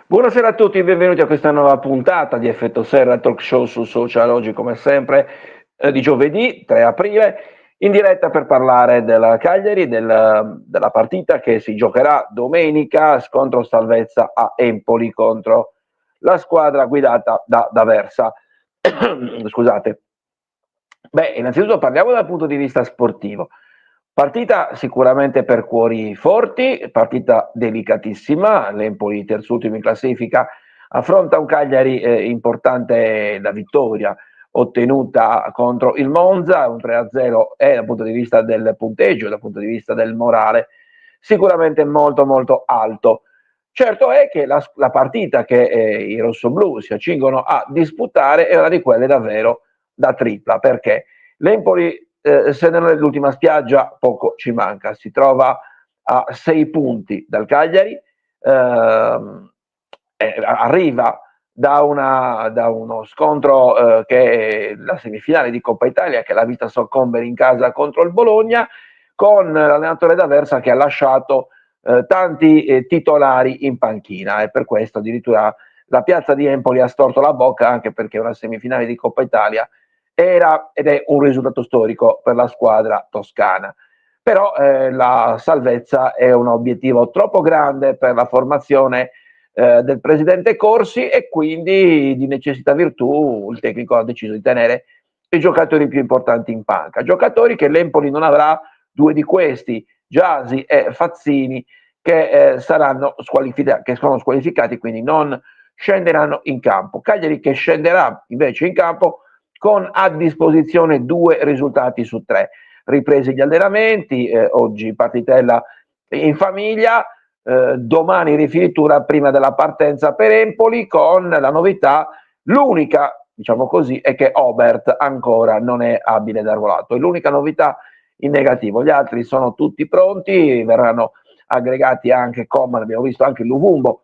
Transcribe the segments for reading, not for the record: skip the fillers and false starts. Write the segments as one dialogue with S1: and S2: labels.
S1: Buonasera a tutti, benvenuti a questa nuova puntata di Effetto Serra Talk Show su Social, oggi come sempre di giovedì 3 aprile, in diretta per parlare della Cagliari, della partita che si giocherà domenica, scontro salvezza a Empoli contro la squadra guidata da D'Aversa. Scusate. Beh, innanzitutto parliamo dal punto di vista sportivo. Partita sicuramente per cuori forti, partita delicatissima, l'Empoli terzultimo in classifica affronta un Cagliari importante la vittoria ottenuta contro il Monza, un 3-0 è dal punto di vista del punteggio, dal punto di vista del morale, sicuramente molto molto alto. Certo è che la partita che i rossoblù si accingono a disputare è una di quelle davvero da tripla, perché l'Empoli se non è l'ultima spiaggia poco ci manca, si trova a 6 punti dal Cagliari, arriva da uno scontro che è la semifinale di Coppa Italia, che l'ha vista soccombere in casa contro il Bologna, con l'allenatore D'Aversa che ha lasciato tanti titolari in panchina, e per questo addirittura la piazza di Empoli ha storto la bocca, anche perché una semifinale di Coppa Italia era ed è un risultato storico per la squadra toscana. Però la salvezza è un obiettivo troppo grande per la formazione del presidente Corsi, e quindi di necessità virtù il tecnico ha deciso di tenere i giocatori più importanti in panca, giocatori che l'Empoli non avrà, due di questi, Gyasi e Fazzini, che sono squalificati, quindi non scenderanno in campo. Cagliari che scenderà invece in campo con a disposizione 2 risultati su 3. Ripresi gli allenamenti, oggi partitella in famiglia, domani rifinitura prima della partenza per Empoli, con la novità, l'unica diciamo così, è che Obert ancora non è abile da arruolato, è l'unica novità in negativo. Gli altri sono tutti pronti, verranno aggregati anche Coman, abbiamo visto anche Luvumbo,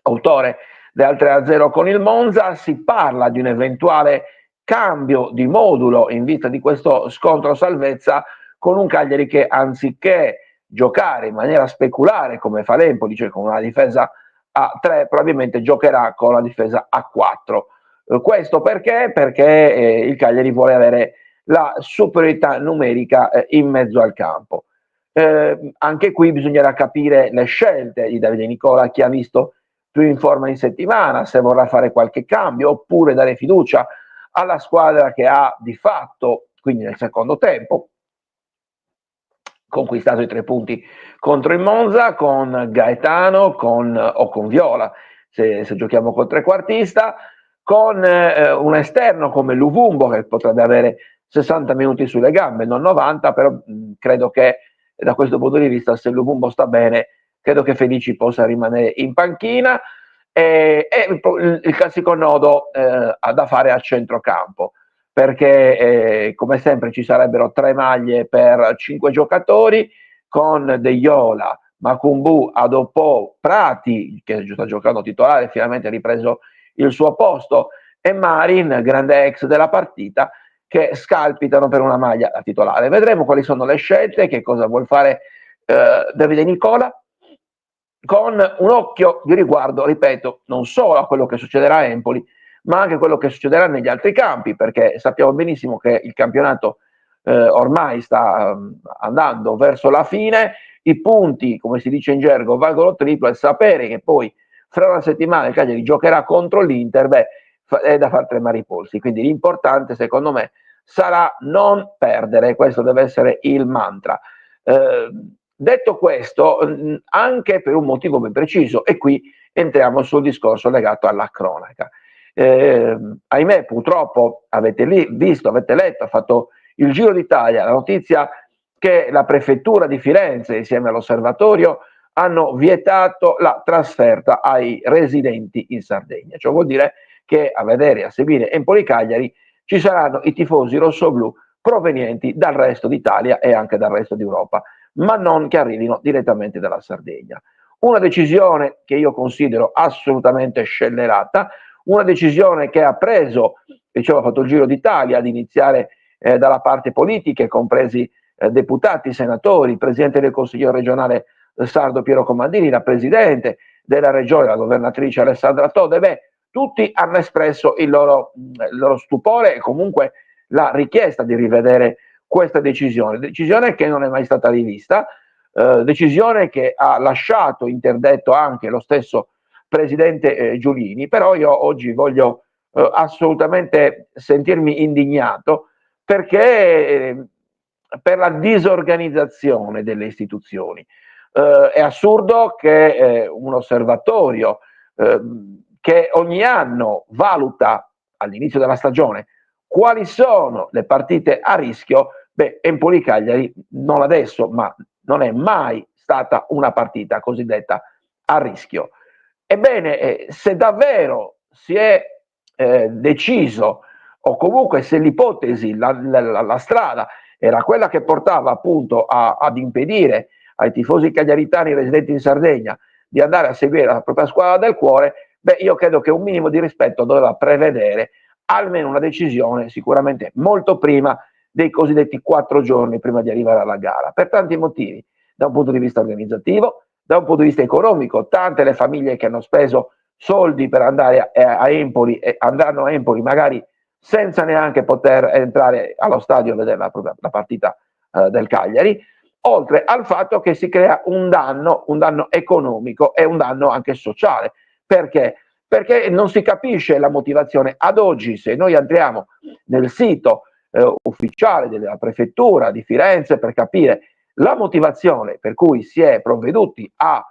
S1: autore del 3-0 con il Monza. Si parla di un eventuale cambio di modulo in vista di questo scontro salvezza, con un Cagliari che anziché giocare in maniera speculare come fa l'Empoli, cioè con una difesa a 3, probabilmente giocherà con la difesa a 4. Questo perché? Perché il Cagliari vuole avere la superiorità numerica in mezzo al campo. Anche qui bisognerà capire le scelte di Davide Nicola, chi ha visto più in forma in settimana, se vorrà fare qualche cambio oppure dare fiducia alla squadra che ha di fatto, quindi nel secondo tempo, conquistato i 3 punti contro il Monza, con Gaetano o con Viola, se giochiamo col trequartista, con un esterno come Luvumbo, che potrebbe avere 60 minuti sulle gambe, non 90, però credo che da questo punto di vista, se Luvumbo sta bene, credo che Felici possa rimanere in panchina, e il classico nodo da fare al centrocampo, perché come sempre ci sarebbero 3 maglie per 5 giocatori, con De Iola, Macumbu, Adopò, Prati, che sta giocando titolare, finalmente ha ripreso il suo posto, e Marin, grande ex della partita, che scalpitano per una maglia da titolare. Vedremo quali sono le scelte, che cosa vuol fare Davide Nicola, con un occhio di riguardo, ripeto, non solo a quello che succederà a Empoli, ma anche a quello che succederà negli altri campi, perché sappiamo benissimo che il campionato ormai sta andando verso la fine, i punti, come si dice in gergo, valgono triplo, e sapere che poi fra una settimana il Cagliari giocherà contro l'Inter, è da far tremare i polsi. Quindi l'importante, secondo me, sarà non perdere, questo deve essere il mantra. Detto questo, anche per un motivo ben preciso, e qui entriamo sul discorso legato alla cronaca. Ahimè, purtroppo avete visto, avete letto, ha fatto il giro d'Italia la notizia che la prefettura di Firenze, insieme all'Osservatorio, hanno vietato la trasferta ai residenti in Sardegna. Ciò vuol dire che a vedere e a seguire Empoli-Cagliari ci saranno i tifosi rossoblù provenienti dal resto d'Italia e anche dal resto d'Europa, ma non che arrivino direttamente dalla Sardegna. Una decisione che io considero assolutamente scellerata, una decisione che ha preso, diciamo, ha fatto il giro d'Italia, ad iniziare dalla parte politica, compresi deputati, senatori, presidente del Consiglio regionale sardo Piero Comandini, la presidente della regione, la governatrice Alessandra Tode. Beh, tutti hanno espresso il loro stupore e comunque la richiesta di rivedere questa decisione che non è mai stata rivista, decisione che ha lasciato interdetto anche lo stesso presidente Giulini. Però io oggi voglio assolutamente sentirmi indignato perché per la disorganizzazione delle istituzioni. È assurdo che un osservatorio che ogni anno valuta all'inizio della stagione quali sono le partite a rischio, Empoli-Cagliari non adesso, ma non è mai stata una partita cosiddetta a rischio. Ebbene, se davvero si è deciso, o comunque se l'ipotesi, la strada era quella che portava appunto ad impedire ai tifosi cagliaritani residenti in Sardegna di andare a seguire la propria squadra del cuore, io credo che un minimo di rispetto doveva prevedere almeno una decisione sicuramente molto prima dei cosiddetti 4 giorni prima di arrivare alla gara, per tanti motivi, da un punto di vista organizzativo, da un punto di vista economico. Tante le famiglie che hanno speso soldi per andare a Empoli e andranno a Empoli magari senza neanche poter entrare allo stadio a vedere la partita del Cagliari, oltre al fatto che si crea un danno economico e un danno anche sociale. Perché? Perché non si capisce la motivazione. Ad oggi, se noi entriamo nel sito ufficiale della prefettura di Firenze per capire la motivazione per cui si è provveduti a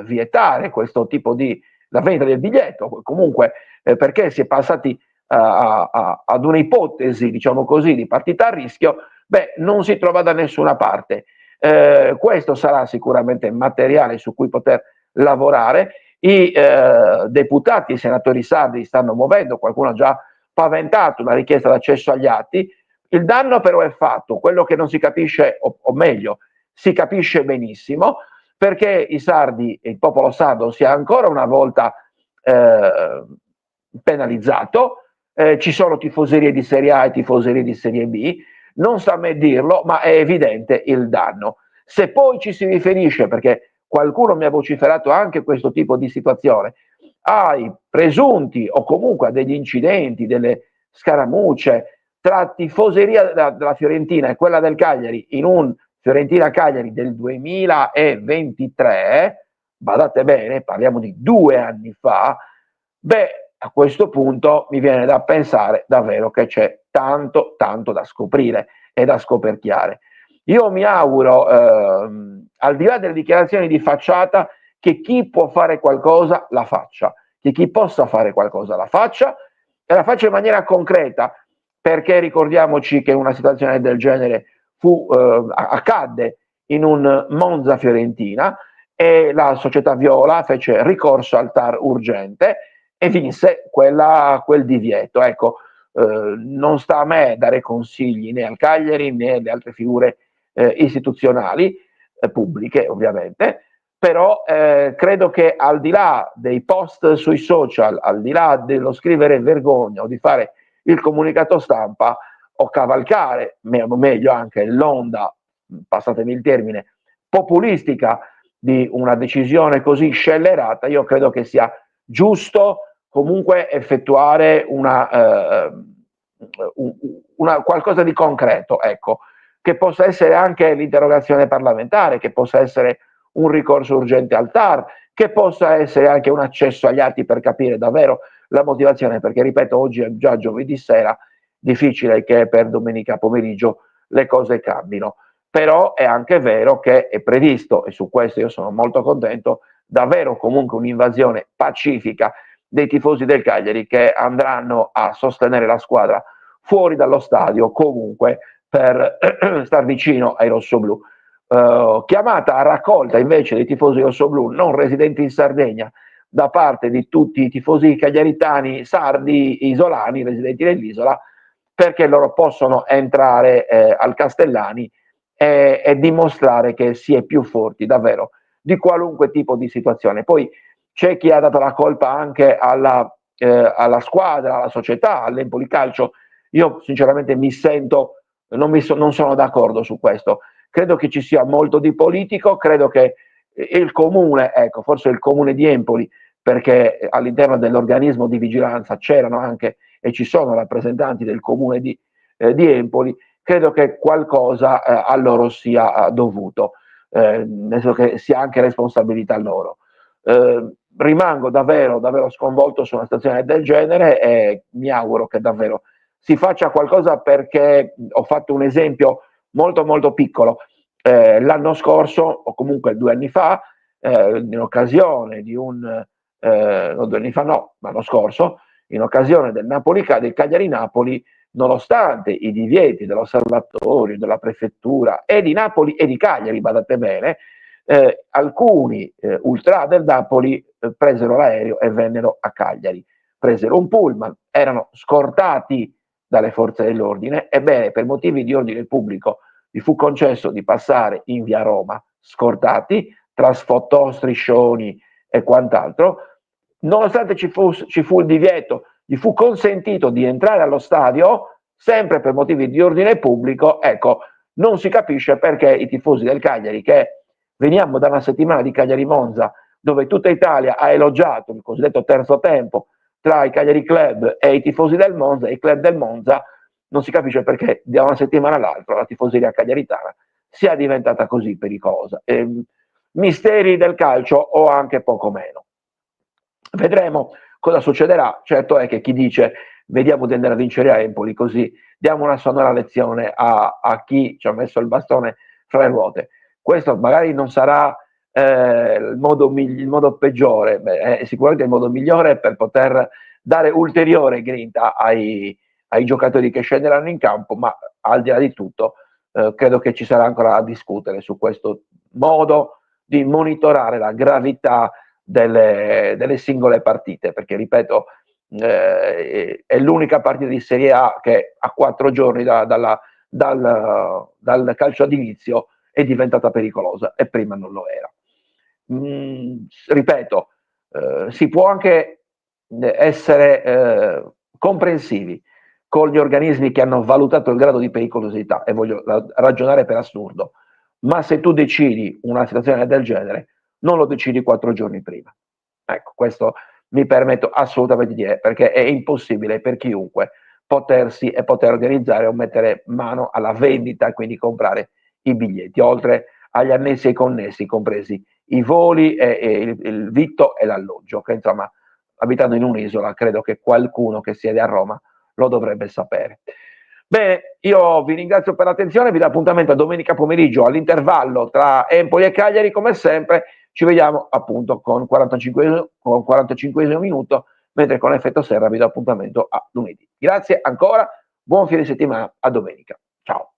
S1: vietare questo tipo di la vendita del biglietto, comunque perché si è passati ad un'ipotesi, diciamo così, di partita a rischio, non si trova da nessuna parte. Questo sarà sicuramente materiale su cui poter lavorare. I deputati e i senatori sardi stanno muovendo, qualcuno ha già paventato una richiesta d'accesso agli atti. Il danno però è fatto, quello che non si capisce, o meglio, si capisce benissimo, perché i sardi e il popolo sardo sia ancora una volta penalizzato. Ci sono tifoserie di Serie A e tifoserie di Serie B, non sta a me dirlo, ma è evidente il danno. Se poi ci si riferisce, perché qualcuno mi ha vociferato anche questo tipo di situazione, ai presunti o comunque a degli incidenti, delle scaramucce tra tifoseria della Fiorentina e quella del Cagliari in un Fiorentina-Cagliari del 2023, badate bene, parliamo di 2 anni fa, a questo punto mi viene da pensare davvero che c'è tanto da scoprire e da scoperchiare. Io mi auguro, al di là delle dichiarazioni di facciata, che chi può fare qualcosa la faccia, che chi possa fare qualcosa la faccia e la faccia in maniera concreta, perché ricordiamoci che una situazione del genere accadde in un Monza Fiorentina e la società viola fece ricorso al TAR urgente e vinse quel divieto. Ecco, non sta a me dare consigli né al Cagliari né alle altre figure istituzionali, pubbliche ovviamente, però credo che al di là dei post sui social, al di là dello scrivere vergogna o di fare il comunicato stampa o cavalcare, meglio anche l'onda, passatemi il termine, populistica di una decisione così scellerata, io credo che sia giusto comunque effettuare una qualcosa di concreto, ecco, che possa essere anche l'interrogazione parlamentare, che possa essere un ricorso urgente al TAR, che possa essere anche un accesso agli atti per capire davvero la motivazione, perché ripeto, oggi è già giovedì sera, difficile che per domenica pomeriggio le cose cambino. Però è anche vero che è previsto, e su questo io sono molto contento, davvero comunque un'invasione pacifica dei tifosi del Cagliari che andranno a sostenere la squadra fuori dallo stadio comunque per star vicino ai rossoblù. chiamata a raccolta invece dei tifosi rossoblù non residenti in Sardegna da parte di tutti i tifosi cagliaritani, sardi, isolani, residenti nell'isola, perché loro possono entrare al Castellani e dimostrare che si è più forti davvero di qualunque tipo di situazione. Poi c'è chi ha dato la colpa anche alla squadra, alla società, all'Empoli Calcio. Io sinceramente non sono d'accordo su questo. Credo che ci sia molto di politico, credo che il comune, ecco, forse il comune di Empoli, perché all'interno dell'organismo di vigilanza c'erano anche e ci sono rappresentanti del comune di Empoli, credo che qualcosa a loro sia dovuto, nel senso che sia anche responsabilità loro. Rimango davvero, davvero sconvolto su una situazione del genere e mi auguro che davvero si faccia qualcosa, perché ho fatto un esempio molto molto piccolo. L'anno scorso, o comunque 2 anni fa, in occasione di no, 2 anni fa no, l'anno scorso, in occasione del Cagliari-Napoli, nonostante i divieti dell'osservatorio, della prefettura e di Napoli e di Cagliari, badate bene, alcuni ultra del Napoli presero l'aereo e vennero a Cagliari, presero un pullman, erano scortati dalle forze dell'ordine. Ebbene, per motivi di ordine pubblico gli fu concesso di passare in via Roma scortati, tra sfottò, striscioni e quant'altro. Nonostante ci fu il divieto, gli fu consentito di entrare allo stadio, sempre per motivi di ordine pubblico. Ecco, non si capisce perché i tifosi del Cagliari, che veniamo da una settimana di Cagliari-Monza, dove tutta Italia ha elogiato il cosiddetto terzo tempo tra i Cagliari Club e i tifosi del Monza, i club del Monza, non si capisce perché da una settimana all'altra la tifoseria cagliaritana sia diventata così pericolosa. Misteri del calcio o anche poco meno. Vedremo cosa succederà. Certo è che chi dice vediamo di andare a vincere a Empoli, così diamo una sonora lezione a chi ci ha messo il bastone fra le ruote. Questo magari non sarà il modo peggiore, è sicuramente il modo migliore per poter dare ulteriore grinta ai giocatori che scenderanno in campo, ma al di là di tutto credo che ci sarà ancora a discutere su questo modo di monitorare la gravità delle singole partite, perché ripeto, è l'unica partita di Serie A che a 4 giorni dal calcio ad inizio è diventata pericolosa e prima non lo era. Ripeto, si può anche essere comprensivi con gli organismi che hanno valutato il grado di pericolosità, e voglio ragionare per assurdo, ma se tu decidi una situazione del genere non lo decidi 4 giorni prima. Ecco, questo mi permetto assolutamente di dire, perché è impossibile per chiunque poter organizzare o mettere mano alla vendita e quindi comprare i biglietti, oltre agli annessi e connessi, compresi i voli e il vitto e l'alloggio, che insomma, abitando in un'isola, credo che qualcuno che siede a Roma lo dovrebbe sapere. Bene, io vi ringrazio per l'attenzione, vi do appuntamento a domenica pomeriggio all'intervallo tra Empoli e Cagliari, come sempre. Ci vediamo appunto con 45 minuto, mentre con Effetto Serra vi do appuntamento a lunedì. Grazie ancora, buon fine settimana, a domenica. Ciao.